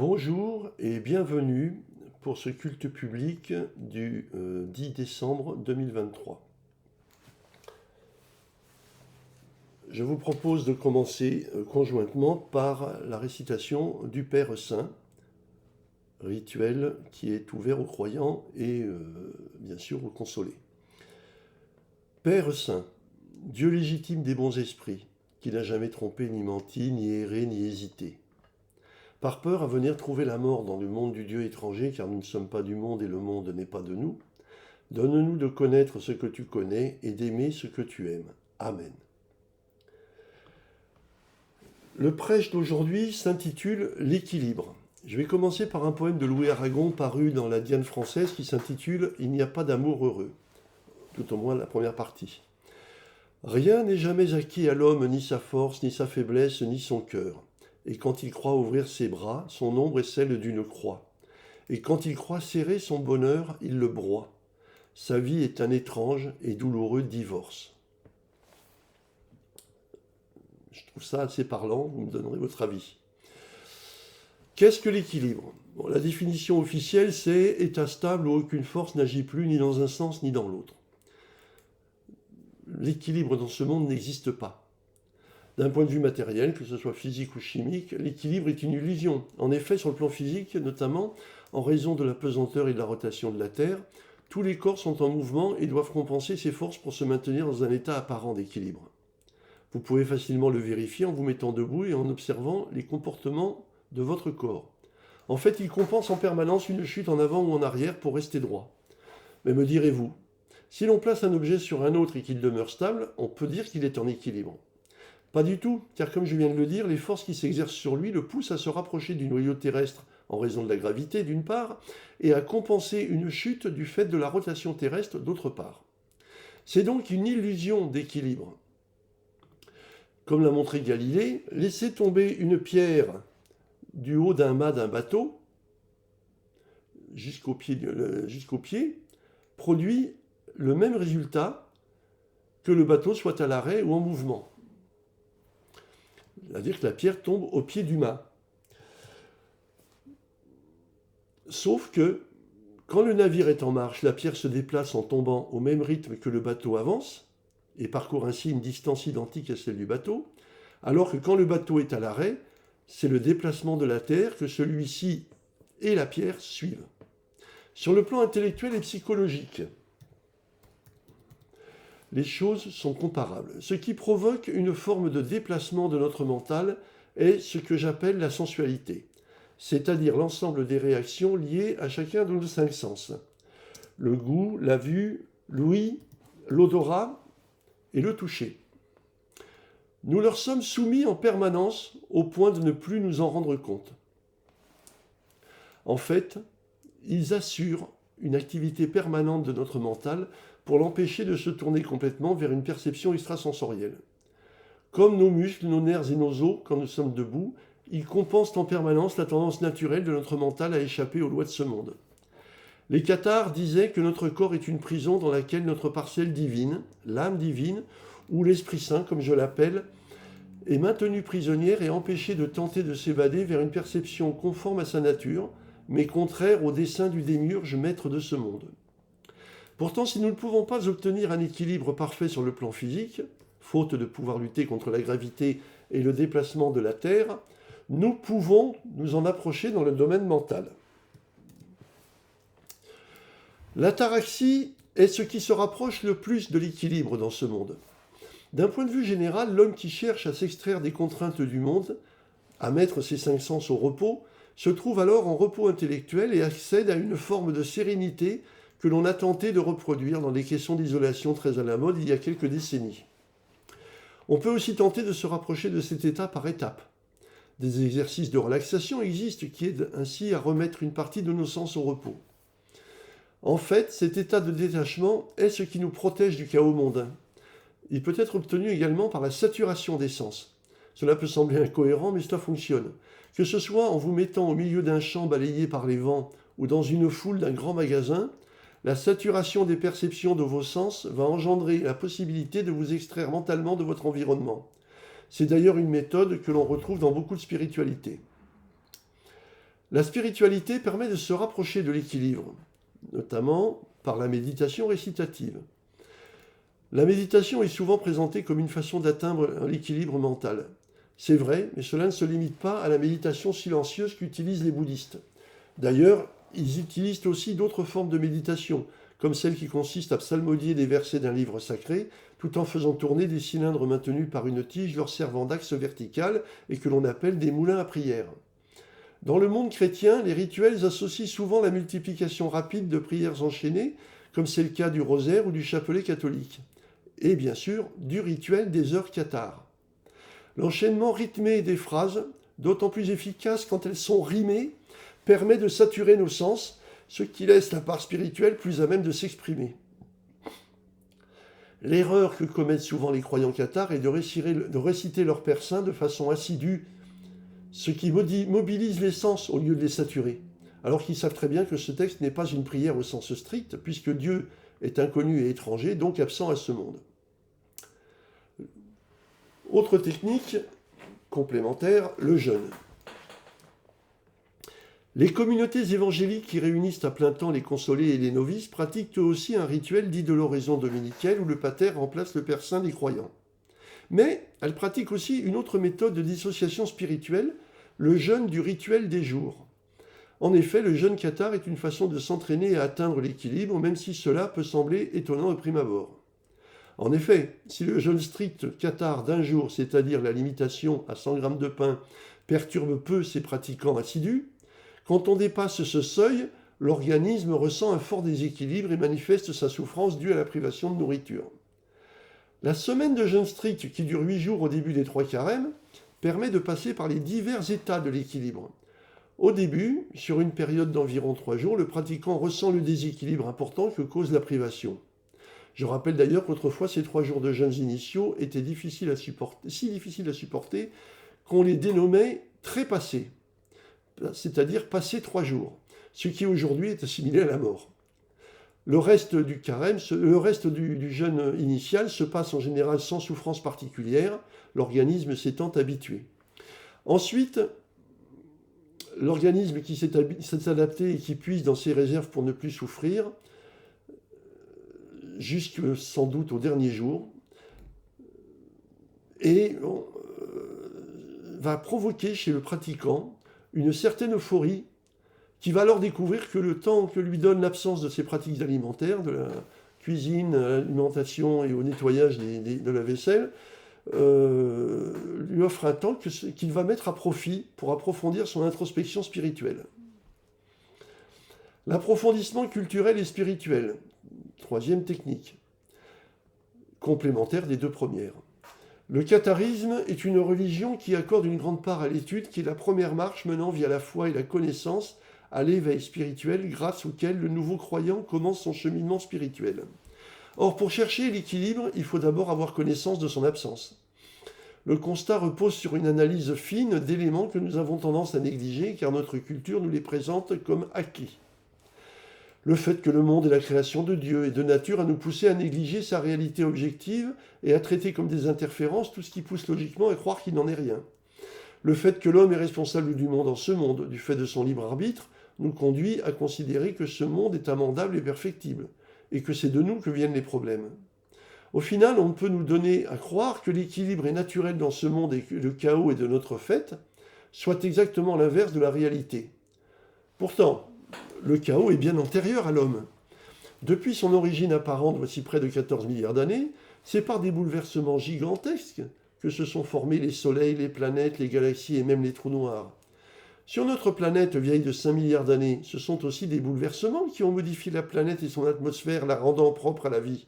Bonjour et bienvenue pour ce culte public du 10 décembre 2023. Je vous propose de commencer conjointement par la récitation du Père Saint, rituel qui est ouvert aux croyants et bien sûr aux consolés. Père Saint, Dieu légitime des bons esprits, qui n'a jamais trompé ni menti, ni erré, ni hésité. Par peur à venir trouver la mort dans le monde du Dieu étranger, car nous ne sommes pas du monde et le monde n'est pas de nous, donne-nous de connaître ce que tu connais et d'aimer ce que tu aimes. Amen. Le prêche d'aujourd'hui s'intitule L'équilibre. Je vais commencer par un poème de Louis Aragon paru dans la Diane française qui s'intitule Il n'y a pas d'amour heureux, tout au moins la première partie. Rien n'est jamais acquis à l'homme, ni sa force, ni sa faiblesse, ni son cœur. Et quand il croit ouvrir ses bras, son ombre est celle d'une croix. Et quand il croit serrer son bonheur, il le broie. Sa vie est un étrange et douloureux divorce. Je trouve ça assez parlant, vous me donnerez votre avis. Qu'est-ce que l'équilibre ? La définition officielle, c'est état stable où aucune force n'agit plus ni dans un sens ni dans l'autre. L'équilibre dans ce monde n'existe pas. D'un point de vue matériel, que ce soit physique ou chimique, l'équilibre est une illusion. En effet, sur le plan physique, notamment, en raison de la pesanteur et de la rotation de la Terre, tous les corps sont en mouvement et doivent compenser ces forces pour se maintenir dans un état apparent d'équilibre. Vous pouvez facilement le vérifier en vous mettant debout et en observant les comportements de votre corps. En fait, il compense en permanence une chute en avant ou en arrière pour rester droit. Mais me direz-vous, si l'on place un objet sur un autre et qu'il demeure stable, on peut dire qu'il est en équilibre. Pas du tout, car comme je viens de le dire, les forces qui s'exercent sur lui le poussent à se rapprocher du noyau terrestre en raison de la gravité d'une part, et à compenser une chute du fait de la rotation terrestre d'autre part. C'est donc une illusion d'équilibre. Comme l'a montré Galilée, laisser tomber une pierre du haut d'un mât d'un bateau jusqu'au pied produit le même résultat que le bateau soit à l'arrêt ou en mouvement. C'est-à-dire que la pierre tombe au pied du mât. Sauf que, quand le navire est en marche, la pierre se déplace en tombant au même rythme que le bateau avance, et parcourt ainsi une distance identique à celle du bateau, alors que quand le bateau est à l'arrêt, c'est le déplacement de la Terre que celui-ci et la pierre suivent. Sur le plan intellectuel et psychologique, les choses sont comparables. Ce qui provoque une forme de déplacement de notre mental est ce que j'appelle la sensualité, c'est-à-dire l'ensemble des réactions liées à chacun de nos cinq sens. Le goût, la vue, l'ouïe, l'odorat et le toucher. Nous leur sommes soumis en permanence au point de ne plus nous en rendre compte. En fait, ils assurent une activité permanente de notre mental pour l'empêcher de se tourner complètement vers une perception extrasensorielle. Comme nos muscles, nos nerfs et nos os, quand nous sommes debout, ils compensent en permanence la tendance naturelle de notre mental à échapper aux lois de ce monde. Les cathares disaient que notre corps est une prison dans laquelle notre parcelle divine, l'âme divine, ou l'Esprit Saint, comme je l'appelle, est maintenue prisonnière et empêchée de tenter de s'évader vers une perception conforme à sa nature, mais contraire au dessein du démiurge maître de ce monde. Pourtant, si nous ne pouvons pas obtenir un équilibre parfait sur le plan physique, faute de pouvoir lutter contre la gravité et le déplacement de la Terre, nous pouvons nous en approcher dans le domaine mental. L'ataraxie est ce qui se rapproche le plus de l'équilibre dans ce monde. D'un point de vue général, l'homme qui cherche à s'extraire des contraintes du monde, à mettre ses cinq sens au repos, se trouve alors en repos intellectuel et accède à une forme de sérénité que l'on a tenté de reproduire dans des questions d'isolation très à la mode il y a quelques décennies. On peut aussi tenter de se rapprocher de cet état par étapes. Des exercices de relaxation existent qui aident ainsi à remettre une partie de nos sens au repos. En fait, cet état de détachement est ce qui nous protège du chaos mondain. Il peut être obtenu également par la saturation des sens. Cela peut sembler incohérent, mais cela fonctionne. Que ce soit en vous mettant au milieu d'un champ balayé par les vents ou dans une foule d'un grand magasin, la saturation des perceptions de vos sens va engendrer la possibilité de vous extraire mentalement de votre environnement. C'est d'ailleurs une méthode que l'on retrouve dans beaucoup de spiritualités. La spiritualité permet de se rapprocher de l'équilibre, notamment par la méditation récitative. La méditation est souvent présentée comme une façon d'atteindre l'équilibre mental. C'est vrai, mais cela ne se limite pas à la méditation silencieuse qu'utilisent les bouddhistes. D'ailleurs, ils utilisent aussi d'autres formes de méditation, comme celle qui consiste à psalmodier des versets d'un livre sacré, tout en faisant tourner des cylindres maintenus par une tige leur servant d'axe vertical et que l'on appelle des moulins à prière. Dans le monde chrétien, les rituels associent souvent la multiplication rapide de prières enchaînées, comme c'est le cas du rosaire ou du chapelet catholique, et bien sûr du rituel des heures cathares. L'enchaînement rythmé des phrases, d'autant plus efficace quand elles sont rimées, permet de saturer nos sens, ce qui laisse la part spirituelle plus à même de s'exprimer. L'erreur que commettent souvent les croyants cathares est de réciter leur Père Saint de façon assidue, ce qui mobilise les sens au lieu de les saturer, alors qu'ils savent très bien que ce texte n'est pas une prière au sens strict, puisque Dieu est inconnu et étranger, donc absent à ce monde. Autre technique complémentaire, le jeûne. Les communautés évangéliques qui réunissent à plein temps les consolés et les novices pratiquent eux aussi un rituel dit de l'oraison dominicaine où le pater remplace le Père Saint des croyants. Mais elles pratiquent aussi une autre méthode de dissociation spirituelle, le jeûne du rituel des jours. En effet, le jeûne cathare est une façon de s'entraîner à atteindre l'équilibre, même si cela peut sembler étonnant de prime abord. En effet, si le jeûne strict cathare d'un jour, c'est-à-dire la limitation à 100 grammes de pain, perturbe peu ses pratiquants assidus, quand on dépasse ce seuil, l'organisme ressent un fort déséquilibre et manifeste sa souffrance due à la privation de nourriture. La semaine de jeûne strict, qui dure 8 jours au début des 3 carèmes, permet de passer par les divers états de l'équilibre. Au début, sur une période d'environ 3 jours, le pratiquant ressent le déséquilibre important que cause la privation. Je rappelle d'ailleurs qu'autrefois, ces 3 jours de jeûnes initiaux étaient si difficiles à supporter qu'on les dénommait trépassés, c'est-à-dire passer 3 jours, ce qui aujourd'hui est assimilé à la mort. Le reste du carême, du jeûne initial se passe en général sans souffrance particulière, l'organisme s'étant habitué. Ensuite, l'organisme qui s'est adapté et qui puise dans ses réserves pour ne plus souffrir, jusque sans doute au dernier jour, et va provoquer chez le pratiquant une certaine euphorie qui va alors découvrir que le temps que lui donne l'absence de ses pratiques alimentaires, de la cuisine, à l'alimentation et au nettoyage de la vaisselle, lui offre un temps qu'il va mettre à profit pour approfondir son introspection spirituelle. L'approfondissement culturel et spirituel, troisième technique, complémentaire des deux premières. Le catharisme est une religion qui accorde une grande part à l'étude, qui est la première marche menant via la foi et la connaissance à l'éveil spirituel grâce auquel le nouveau croyant commence son cheminement spirituel. Or, pour chercher l'équilibre, il faut d'abord avoir connaissance de son absence. Le constat repose sur une analyse fine d'éléments que nous avons tendance à négliger car notre culture nous les présente comme acquis. Le fait que le monde est la création de Dieu et de nature a nous poussé à négliger sa réalité objective et à traiter comme des interférences tout ce qui pousse logiquement à croire qu'il n'en est rien. Le fait que l'homme est responsable du monde en ce monde, du fait de son libre arbitre, nous conduit à considérer que ce monde est amendable et perfectible, et que c'est de nous que viennent les problèmes. Au final, on peut nous donner à croire que l'équilibre est naturel dans ce monde et que le chaos est de notre fait, soit exactement l'inverse de la réalité. Pourtant, le chaos est bien antérieur à l'homme. Depuis son origine apparente, voici près de 14 milliards d'années, c'est par des bouleversements gigantesques que se sont formés les soleils, les planètes, les galaxies et même les trous noirs. Sur notre planète vieille de 5 milliards d'années, ce sont aussi des bouleversements qui ont modifié la planète et son atmosphère, la rendant propre à la vie.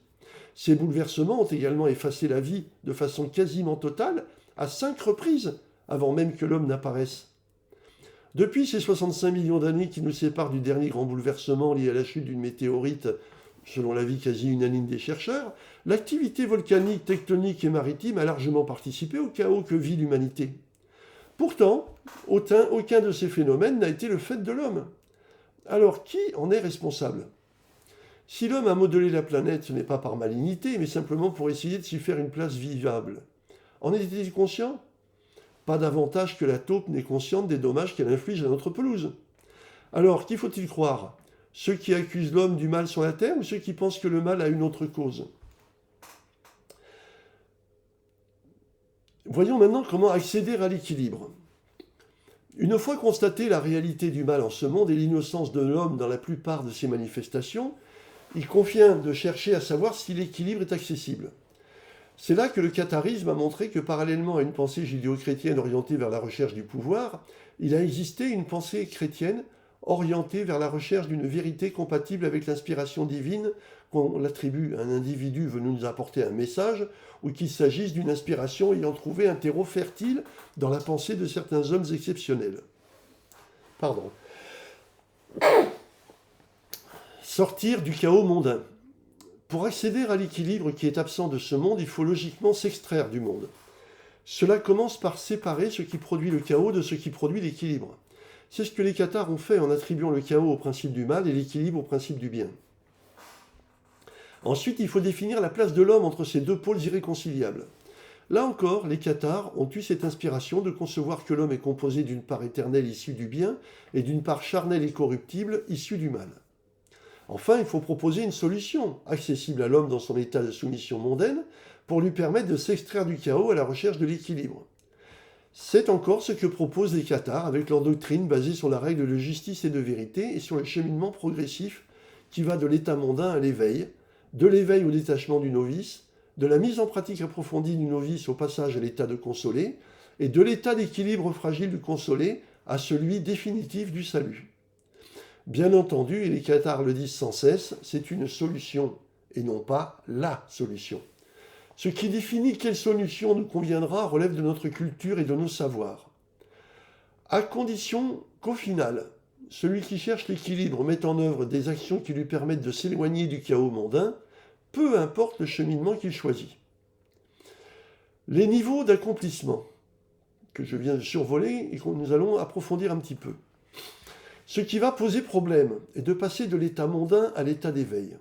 Ces bouleversements ont également effacé la vie de façon quasiment totale à 5 reprises avant même que l'homme n'apparaisse. Depuis ces 65 millions d'années qui nous séparent du dernier grand bouleversement lié à la chute d'une météorite, selon l'avis quasi unanime des chercheurs, l'activité volcanique, tectonique et maritime a largement participé au chaos que vit l'humanité. Pourtant, aucun de ces phénomènes n'a été le fait de l'homme. Alors, qui en est responsable ? Si l'homme a modelé la planète, ce n'est pas par malignité, mais simplement pour essayer de s'y faire une place vivable. En était-il conscient ? Pas davantage que la taupe n'est consciente des dommages qu'elle inflige à notre pelouse. Alors, qui faut-il croire? Ceux qui accusent l'homme du mal sur la terre ou ceux qui pensent que le mal a une autre cause? Voyons maintenant comment accéder à l'équilibre. Une fois constatée la réalité du mal en ce monde et l'innocence de l'homme dans la plupart de ses manifestations, il convient de chercher à savoir si l'équilibre est accessible. C'est là que le catharisme a montré que parallèlement à une pensée judéo-chrétienne orientée vers la recherche du pouvoir, il a existé une pensée chrétienne orientée vers la recherche d'une vérité compatible avec l'inspiration divine qu'on attribue à un individu venu nous apporter un message, ou qu'il s'agisse d'une inspiration ayant trouvé un terreau fertile dans la pensée de certains hommes exceptionnels. Pardon. Sortir du chaos mondain. Pour accéder à l'équilibre qui est absent de ce monde, il faut logiquement s'extraire du monde. Cela commence par séparer ce qui produit le chaos de ce qui produit l'équilibre. C'est ce que les cathares ont fait en attribuant le chaos au principe du mal et l'équilibre au principe du bien. Ensuite, il faut définir la place de l'homme entre ces deux pôles irréconciliables. Là encore, les cathares ont eu cette inspiration de concevoir que l'homme est composé d'une part éternelle issue du bien et d'une part charnelle et corruptible issue du mal. Enfin, il faut proposer une solution accessible à l'homme dans son état de soumission mondaine pour lui permettre de s'extraire du chaos à la recherche de l'équilibre. C'est encore ce que proposent les cathares avec leur doctrine basée sur la règle de justice et de vérité et sur le cheminement progressif qui va de l'état mondain à l'éveil, de l'éveil au détachement du novice, de la mise en pratique approfondie du novice au passage à l'état de consolé, et de l'état d'équilibre fragile du consolé à celui définitif du salut. Bien entendu, et les cathares le disent sans cesse, c'est une solution et non pas la solution. Ce qui définit quelle solution nous conviendra relève de notre culture et de nos savoirs. À condition qu'au final, celui qui cherche l'équilibre mette en œuvre des actions qui lui permettent de s'éloigner du chaos mondain, peu importe le cheminement qu'il choisit. Les niveaux d'accomplissement que je viens de survoler et que nous allons approfondir un petit peu. Ce qui va poser problème est de passer de l'état mondain à l'état d'éveil.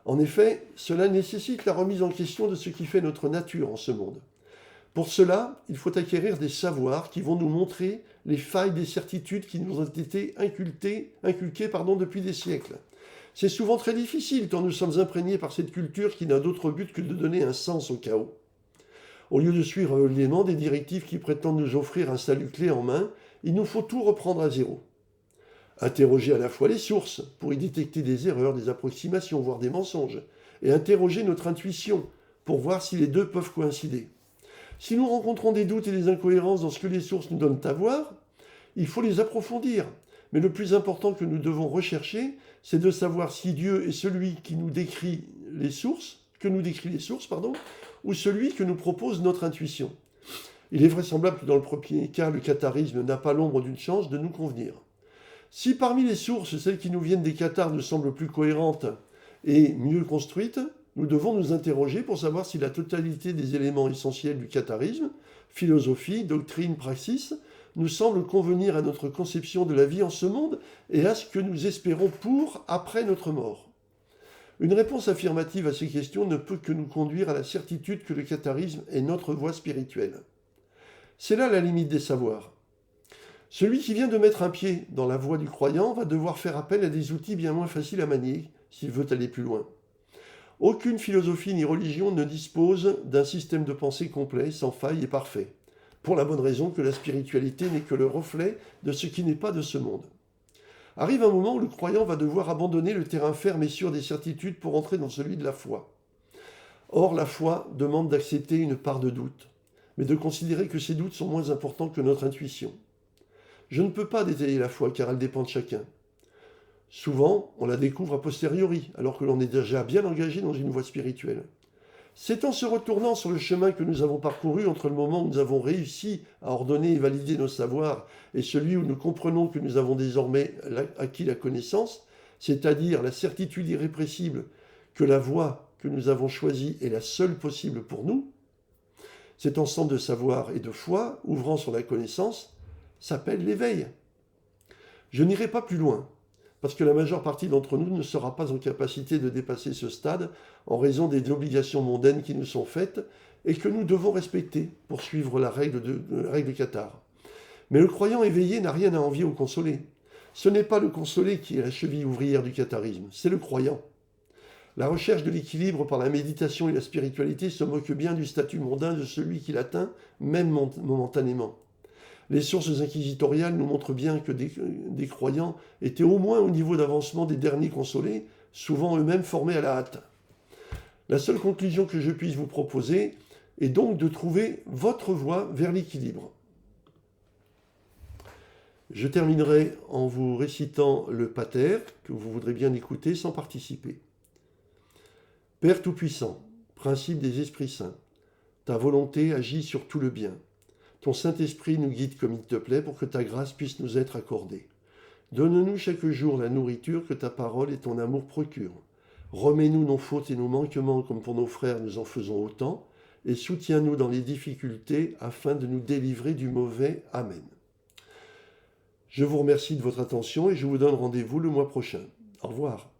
En effet, cela nécessite la remise en question de ce qui fait notre nature en ce monde. Pour cela, il faut acquérir des savoirs qui vont nous montrer les failles des certitudes qui nous ont été inculquées depuis des siècles. C'est souvent très difficile quand nous sommes imprégnés par cette culture qui n'a d'autre but que de donner un sens au chaos. Au lieu de suivre aveuglément des directives qui prétendent nous offrir un salut clé en main, il nous faut tout reprendre à zéro. Interroger à la fois les sources pour y détecter des erreurs, des approximations, voire des mensonges, et interroger notre intuition pour voir si les deux peuvent coïncider. Si nous rencontrons des doutes et des incohérences dans ce que les sources nous donnent à voir, il faut les approfondir. Mais le plus important que nous devons rechercher, c'est de savoir si Dieu est celui qui nous décrit les sources, ou celui que nous propose notre intuition. Il est vraisemblable que dans le premier cas, le catharisme n'a pas l'ombre d'une chance de nous convenir. Si parmi les sources, celles qui nous viennent des cathares nous semblent plus cohérentes et mieux construites, nous devons nous interroger pour savoir si la totalité des éléments essentiels du catharisme, philosophie, doctrine, praxis, nous semble convenir à notre conception de la vie en ce monde et à ce que nous espérons pour après notre mort. Une réponse affirmative à ces questions ne peut que nous conduire à la certitude que le catharisme est notre voie spirituelle. C'est là la limite des savoirs. Celui qui vient de mettre un pied dans la voie du croyant va devoir faire appel à des outils bien moins faciles à manier s'il veut aller plus loin. Aucune philosophie ni religion ne dispose d'un système de pensée complet, sans faille et parfait, pour la bonne raison que la spiritualité n'est que le reflet de ce qui n'est pas de ce monde. Arrive un moment où le croyant va devoir abandonner le terrain ferme et sûr des certitudes pour entrer dans celui de la foi. Or, la foi demande d'accepter une part de doute, mais de considérer que ces doutes sont moins importants que notre intuition. Je ne peux pas détailler la foi car elle dépend de chacun. Souvent, on la découvre a posteriori, alors que l'on est déjà bien engagé dans une voie spirituelle. C'est en se retournant sur le chemin que nous avons parcouru entre le moment où nous avons réussi à ordonner et valider nos savoirs et celui où nous comprenons que nous avons désormais acquis la connaissance, c'est-à-dire la certitude irrépressible que la voie que nous avons choisie est la seule possible pour nous. Cet ensemble de savoir et de foi, ouvrant sur la connaissance, s'appelle l'éveil. Je n'irai pas plus loin, parce que la majeure partie d'entre nous ne sera pas en capacité de dépasser ce stade en raison des obligations mondaines qui nous sont faites et que nous devons respecter pour suivre la règle cathare. Mais le croyant éveillé n'a rien à envier au consolé. Ce n'est pas le consolé qui est la cheville ouvrière du catharisme, c'est le croyant. La recherche de l'équilibre par la méditation et la spiritualité se moque bien du statut mondain de celui qui l'atteint, même momentanément. Les sources inquisitoriales nous montrent bien que des croyants étaient au moins au niveau d'avancement des derniers consolés, souvent eux-mêmes formés à la hâte. La seule conclusion que je puisse vous proposer est donc de trouver votre voie vers l'équilibre. Je terminerai en vous récitant le pater, que vous voudrez bien écouter sans participer. Père Tout-Puissant, principe des esprits saints, ta volonté agit sur tout le bien. Ton Saint-Esprit nous guide comme il te plaît pour que ta grâce puisse nous être accordée. Donne-nous chaque jour la nourriture que ta parole et ton amour procurent. Remets-nous nos fautes et nos manquements comme pour nos frères nous en faisons autant, et soutiens-nous dans les difficultés afin de nous délivrer du mauvais. Amen. Je vous remercie de votre attention et je vous donne rendez-vous le mois prochain. Au revoir.